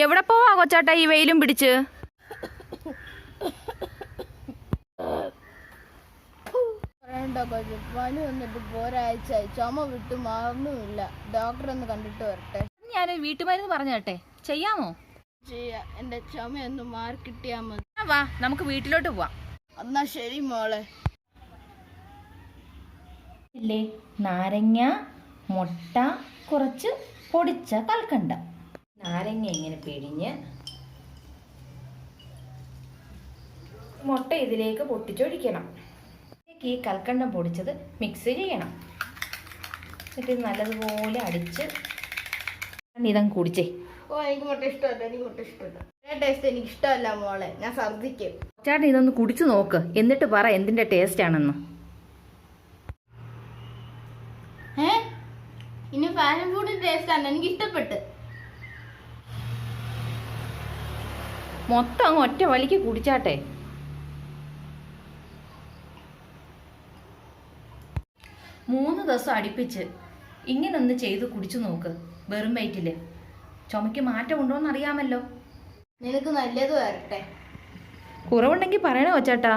എവിടെ പോവാ കൊച്ചാട്ടാ ഈ വെയിലും പിടിച്ച്? പനി വന്നിട്ട് ഒരാഴ്ചയായി, ചുമ വിട്ടു മാറുന്നുമില്ല. ഡോക്ടറെ ഒന്ന് കണ്ടിട്ട് വരട്ടെ. ഞാൻ വീട്ടുമരുന്ന് പറഞ്ഞു കേട്ടെ, ചെയ്യാമോ? ചെയ്യാം, എന്റെ ചുമയൊന്ന് മാറി കിട്ടിയാ മതി. വാ നമുക്ക് വീട്ടിലോട്ട് പോവാം. എന്നാ ശരി മോളെ. ഇല്ലേ, നാരങ്ങ, മുട്ട, കുറച്ച് പൊടിച്ച കൽക്കണ്ട. നാരങ്ങ ഇങ്ങനെ പിഴിഞ്ഞ് മുട്ട ഇതിലേക്ക് പൊട്ടിച്ചൊഴിക്കണം. ഈ കൽക്കണ്ടം പൊടിച്ചത് മിക്സ് ചെയ്യണം. എന്നിട്ട് നല്ലതുപോലെ അടിച്ച് ഇതങ്ങ് കുടിച്ചേ. ഓ, എനിക്ക് മുട്ട ഇഷ്ടമല്ല, എനിക്ക് മുട്ട ഇഷ്ടമല്ല. ടേസ്റ്റ് എനിക്ക് ഇഷ്ടമല്ല മോളെ, ഞാൻ ഛർദ്ദിക്കും. ചേട്ടൻ ഇതൊന്ന് കുടിച്ചു നോക്ക്, എന്നിട്ട് പറ എന്തിന്റെ ടേസ്റ്റ് ആണെന്ന്. ഇനി ഫാഷൻ ഫുഡിന്റെ ടേസ്റ്റ് ആണ്, എനിക്ക് ഇഷ്ടപ്പെട്ട്. മൊത്തം അങ്ങ് ഒറ്റ വലിക്ക് കുടിച്ചാട്ടെ. മൂന്ന് ദിവസം അടുപ്പിച്ച് ഇങ്ങനൊന്ന് ചെയ്ത് കുടിച്ചു നോക്ക്. വെറും വയറ്റില് ചുമയ്ക്ക് മാറ്റം ഉണ്ടോന്ന് അറിയാമല്ലോ. നിനക്ക് നല്ലത് വരട്ടെ. കുറവുണ്ടെങ്കിൽ പറയണോ ചേട്ടാ?